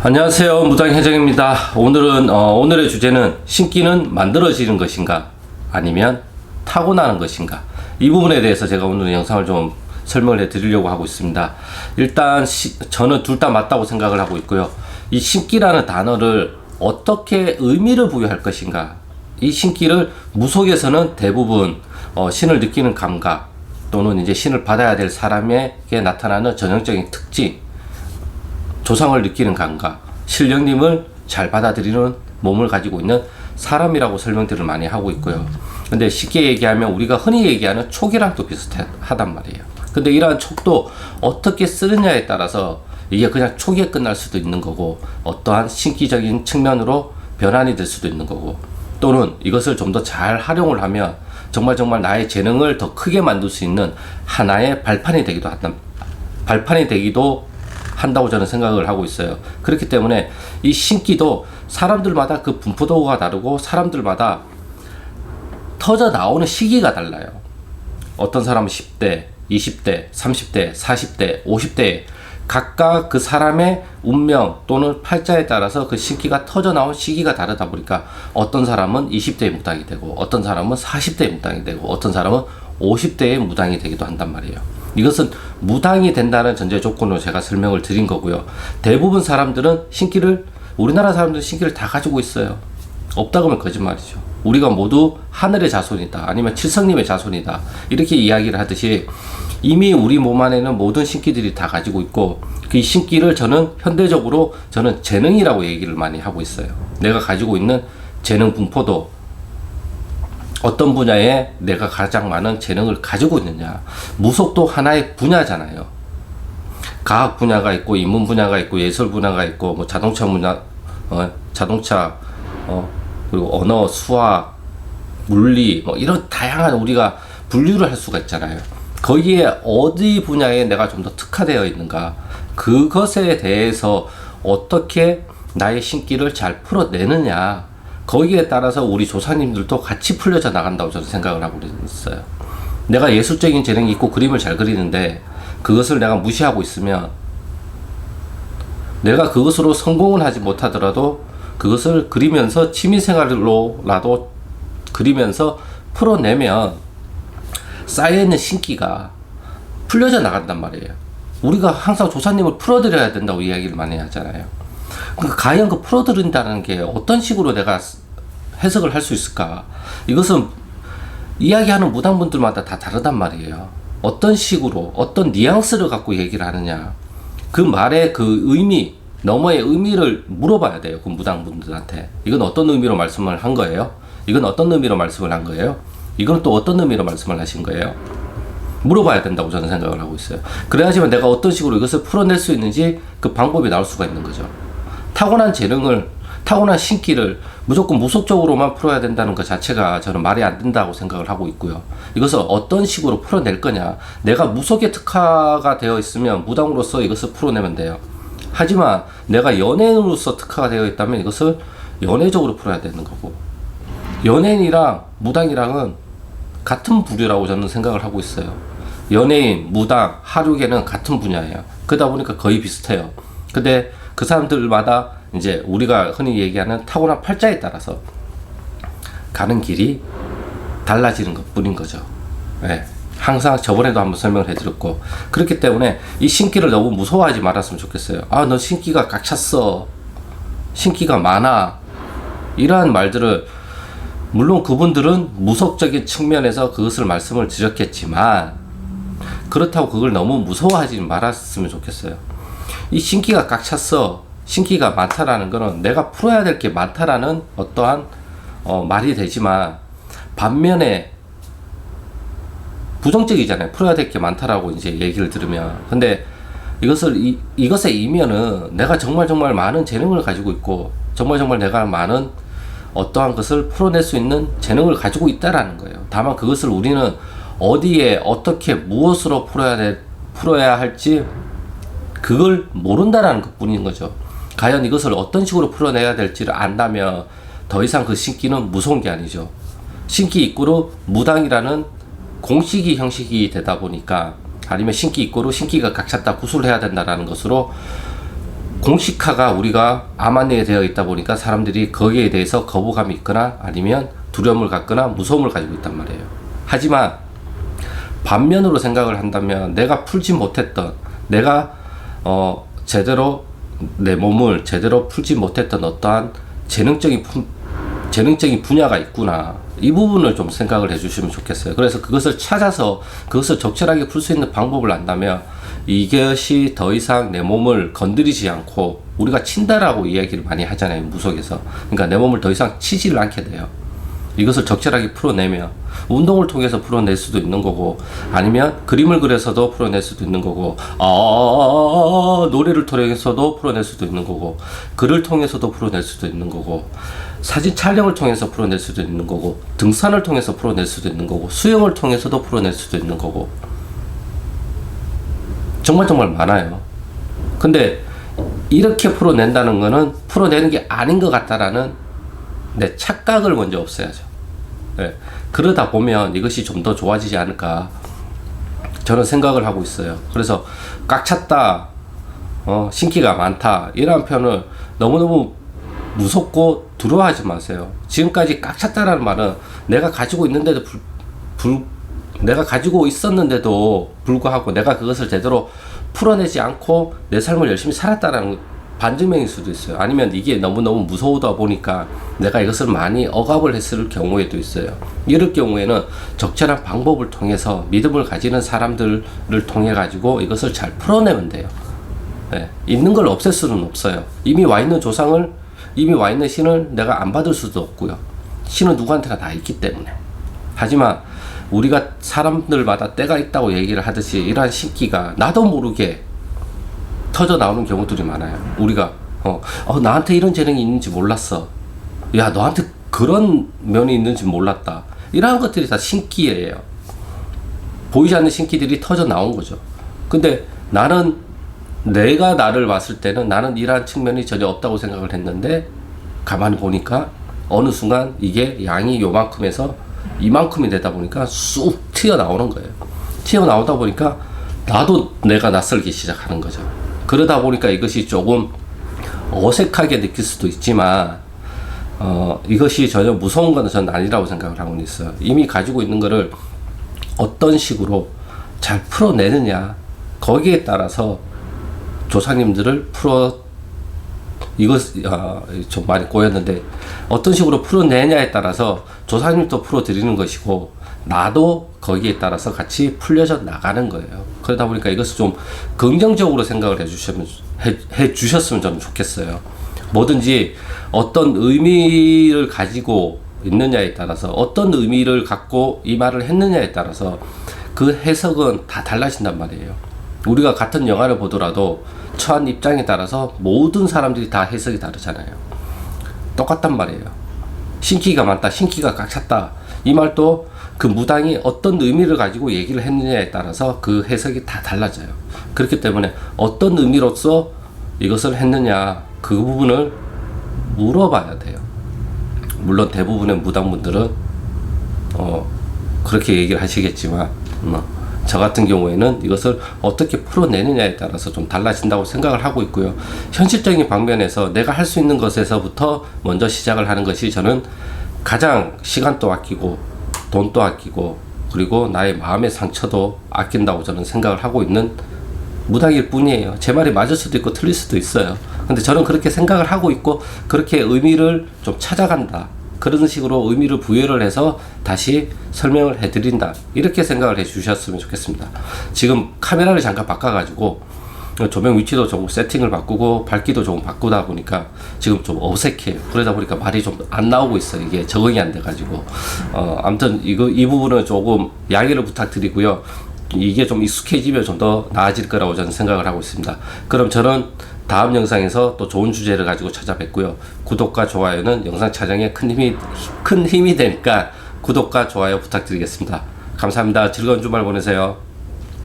안녕하세요. 무당회장입니다. 오늘의 주제는 신기는 만들어지는 것인가 아니면 타고나는 것인가, 이 부분에 대해서 제가 오늘 영상을 좀 설명을 해 드리려고 하고 있습니다. 일단 저는 둘 다 맞다고 생각을 하고 있고요. 이 신기라는 단어를 어떻게 의미를 부여할 것인가, 이 신기를 무속에서는 대부분 신을 느끼는 감각 또는 이제 신을 받아야 될 사람에게 나타나는 전형적인 특징, 조상을 느끼는 감각, 신령님을 잘 받아들이는 몸을 가지고 있는 사람이라고 설명들을 많이 하고 있고요. 근데 쉽게 얘기하면 우리가 흔히 얘기하는 촉이랑 또 비슷하단 말이에요. 근데 이러한 촉도 어떻게 쓰느냐에 따라서 이게 그냥 촉에 끝날 수도 있는 거고, 어떠한 신기적인 측면으로 변환이 될 수도 있는 거고, 또는 이것을 좀 더 잘 활용을 하면 정말 나의 재능을 더 크게 만들 수 있는 하나의 발판이 되기도 한다고 저는 생각을 하고 있어요. 그렇기 때문에 이 신기도 사람들마다 그 분포도가 다르고 사람들마다 터져 나오는 시기가 달라요. 어떤 사람은 10대, 20대, 30대, 40대, 50대 각각 그 사람의 운명 또는 팔자에 따라서 그 신기가 터져 나온 시기가 다르다 보니까 어떤 사람은 20대에 무당이 되고, 어떤 사람은 40대에 무당이 되고, 어떤 사람은 50대에 무당이 되기도 한단 말이에요. 이것은 무당이 된다는 전제 조건으로 제가 설명을 드린 거고요. 대부분 사람들은 우리나라 사람들은 신기를 다 가지고 있어요. 없다고 하면 거짓말이죠. 우리가 모두 하늘의 자손이다, 아니면 칠성님의 자손이다, 이렇게 이야기를 하듯이 이미 우리 몸 안에는 모든 신기들이 다 가지고 있고, 그 신기를 현대적으로 저는 재능이라고 얘기를 많이 하고 있어요. 내가 가지고 있는 재능 분포도, 어떤 분야에 내가 가장 많은 재능을 가지고 있느냐. 무속도 하나의 분야잖아요. 과학 분야가 있고, 인문 분야가 있고, 예술 분야가 있고, 뭐 자동차 분야, 그리고 언어, 수학, 물리, 뭐 이런 다양한 우리가 분류를 할 수가 있잖아요. 거기에 어디 분야에 내가 좀 더 특화되어 있는가, 그것에 대해서 어떻게 나의 신기를 잘 풀어내느냐, 거기에 따라서 우리 조사님들도 같이 풀려져 나간다고 저는 생각을 하고 있어요. 내가 예술적인 재능이 있고 그림을 잘 그리는데 그것을 내가 무시하고 있으면, 내가 그것으로 성공을 하지 못하더라도 그것을 그리면서 취미생활로라도 그리면서 풀어내면 쌓여있는 신기가 풀려져 나간단 말이에요. 우리가 항상 조사님을 풀어드려야 된다고 이야기를 많이 하잖아요. 그러니까 과연 그 풀어드린다는 게 어떤 식으로 내가 해석을 할 수 있을까? 이것은 이야기하는 무당분들마다 다 다르단 말이에요. 어떤 식으로, 어떤 뉘앙스를 갖고 얘기를 하느냐, 그 말의 그 의미, 너머의 의미를 물어봐야 돼요. 그 무당분들한테. 이건 어떤 의미로 말씀을 한 거예요? 이건 어떤 의미로 말씀을 한 거예요? 이건 또 어떤 의미로 말씀을 하신 거예요? 물어봐야 된다고 저는 생각을 하고 있어요. 그래야지만 내가 어떤 식으로 이것을 풀어낼 수 있는지 그 방법이 나올 수가 있는 거죠. 타고난 신기를 무조건 무속적으로만 풀어야 된다는 것 자체가 저는 말이 안 된다고 생각을 하고 있고요. 이것을 어떤 식으로 풀어낼 거냐. 내가 무속에 특화가 되어 있으면 무당으로서 이것을 풀어내면 돼요. 하지만 내가 연예인으로서 특화가 되어 있다면 이것을 연예적으로 풀어야 되는 거고, 연예인이랑 무당이랑은 같은 부류라고 저는 생각을 하고 있어요. 연예인, 무당, 하류계는 같은 분야예요. 그러다 보니까 거의 비슷해요. 근데 그 사람들마다 이제 우리가 흔히 얘기하는 타고난 팔자에 따라서 가는 길이 달라지는 것 뿐인 거죠. 네. 항상 저번에도 한번 설명을 해드렸고, 그렇기 때문에 이 신기를 너무 무서워하지 말았으면 좋겠어요. 아, 너 신기가 꽉 찼어, 신기가 많아, 이러한 말들을, 물론 그분들은 무속적인 측면에서 그것을 말씀을 드렸겠지만 그렇다고 그걸 너무 무서워하지 말았으면 좋겠어요. 이 신기가 꽉 찼어, 신기가 많다라는 거는 내가 풀어야 될 게 많다라는 어떠한 말이 되지만, 반면에 부정적이잖아요. 풀어야 될 게 많다라고 이제 얘기를 들으면. 근데 이것의 이면은 내가 정말 많은 재능을 가지고 있고, 정말 내가 많은 어떠한 것을 풀어낼 수 있는 재능을 가지고 있다라는 거예요. 다만 그것을 우리는 어디에 어떻게 무엇으로 풀어야 할지 그걸 모른다라는 것 뿐인 거죠. 과연 이것을 어떤 식으로 풀어내야 될지를 안다면 더 이상 그 신기는 무서운 게 아니죠. 신기 입구로 무당이라는 공식이 형식이 되다 보니까, 아니면 신기 입구로 신기가 각 찼다 구술해야 된다라는 것으로 공식화가 우리가 암 안에 되어 있다 보니까 사람들이 거기에 대해서 거부감이 있거나 아니면 두려움을 갖거나 무서움을 가지고 있단 말이에요. 하지만 반면으로 생각을 한다면 내가 풀지 못했던, 내가 제대로 내 몸을 제대로 풀지 못했던 어떠한 재능적인 분야가 있구나, 이 부분을 좀 생각을 해주시면 좋겠어요. 그래서 그것을 찾아서 그것을 적절하게 풀 수 있는 방법을 안다면 이것이 더 이상 내 몸을 건드리지 않고, 우리가 친다라고 이야기를 많이 하잖아요, 무속에서. 그러니까 내 몸을 더 이상 치지를 않게 돼요. 이것을 적절하게 풀어내면 운동을 통해서 풀어낼 수도 있는 거고, 아니면 그림을 그려서도 풀어낼 수도 있는 거고, 노래를 통해서도 풀어낼 수도 있는 거고, 글을 통해서도 풀어낼 수도 있는 거고, 사진 촬영을 통해서 풀어낼 수도 있는 거고, 등산을 통해서 풀어낼 수도 있는 거고, 수영을 통해서도 풀어낼 수도 있는 거고, 정말 많아요. 근데 이렇게 풀어낸다는 거는 풀어내는 게 아닌 것 같다라는 내 착각을 먼저 없애야죠. 네. 그러다 보면 이것이 좀 더 좋아지지 않을까 저는 생각을 하고 있어요. 그래서 꽉 찼다, 신기가 많다, 이런 표현을 너무너무 무섭고 두려워하지 마세요. 지금까지 꽉 찼다라는 말은 내가 가지고 있는데도 내가 가지고 있었는데도 불구하고 내가 그것을 제대로 풀어내지 않고 내 삶을 열심히 살았다라는 반증명일 수도 있어요. 아니면 이게 너무너무 무서우다 보니까 내가 이것을 많이 억압을 했을 경우에도 있어요. 이럴 경우에는 적절한 방법을 통해서 믿음을 가지는 사람들을 통해 가지고 이것을 잘 풀어내면 돼요. 네. 있는 걸 없앨 수는 없어요. 이미 와 있는 조상을, 이미 와 있는 신을 내가 안 받을 수도 없고요. 신은 누구한테나 다 있기 때문에. 하지만 우리가 사람들마다 때가 있다고 얘기를 하듯이 이러한 신기가 나도 모르게 터져 나오는 경우들이 많아요. 우리가 나한테 이런 재능이 있는지 몰랐어. 야, 너한테 그런 면이 있는지 몰랐다. 이러한 것들이 다 신기예요. 보이지 않는 신기들이 터져 나온 거죠. 근데 나는, 내가 나를 봤을 때는 나는 이러한 측면이 전혀 없다고 생각을 했는데, 가만히 보니까 어느 순간 이게 양이 요만큼에서 이만큼이 되다 보니까 쑥 튀어나오는 거예요. 튀어나오다 보니까 나도 내가 낯설기 시작하는 거죠. 그러다 보니까 이것이 조금 어색하게 느낄 수도 있지만 이것이 전혀 무서운 건 저는 아니라고 생각을 하고 있어요. 이미 가지고 있는 거를 어떤 식으로 잘 풀어내느냐, 거기에 따라서 조상님들을 좀 많이 꼬였는데, 어떤 식으로 풀어내냐에 따라서 조상님도 풀어드리는 것이고, 나도 거기에 따라서 같이 풀려져 나가는 거예요. 그러다 보니까 이것을 좀 긍정적으로 생각을 해주셨으면 저는 좋겠어요. 뭐든지 어떤 의미를 가지고 있느냐에 따라서, 어떤 의미를 갖고 이 말을 했느냐에 따라서 그 해석은 다 달라진단 말이에요. 우리가 같은 영화를 보더라도 처한 입장에 따라서 모든 사람들이 다 해석이 다르잖아요. 똑같단 말이에요. 신기가 많다, 신기가 꽉 찼다, 이 말도 그 무당이 어떤 의미를 가지고 얘기를 했느냐에 따라서 그 해석이 다 달라져요. 그렇기 때문에 어떤 의미로서 이것을 했느냐, 그 부분을 물어봐야 돼요. 물론 대부분의 무당분들은 그렇게 얘기를 하시겠지만 저 같은 경우에는 이것을 어떻게 풀어내느냐에 따라서 좀 달라진다고 생각을 하고 있고요. 현실적인 방면에서 내가 할 수 있는 것에서부터 먼저 시작을 하는 것이 저는 가장 시간도 아끼고 돈도 아끼고, 그리고 나의 마음의 상처도 아낀다고 저는 생각을 하고 있는 무당일 뿐이에요. 제 말이 맞을 수도 있고 틀릴 수도 있어요. 근데 저는 그렇게 생각을 하고 있고, 그렇게 의미를 좀 찾아간다, 그런 식으로 의미를 부여를 해서 다시 설명을 해드린다, 이렇게 생각을 해주셨으면 좋겠습니다. 지금 카메라를 잠깐 바꿔가지고 조명 위치도 조금 세팅을 바꾸고 밝기도 조금 바꾸다 보니까 지금 좀 어색해요. 그러다 보니까 말이 좀 안 나오고 있어요. 이게 적응이 안 돼가지고 아무튼 이 부분은 조금 양해를 부탁드리고요. 이게 좀 익숙해지면 좀 더 나아질 거라고 저는 생각을 하고 있습니다. 그럼 저는 다음 영상에서 또 좋은 주제를 가지고 찾아뵙고요. 구독과 좋아요는 영상 촬영에 큰 힘이 되니까 구독과 좋아요 부탁드리겠습니다. 감사합니다. 즐거운 주말 보내세요.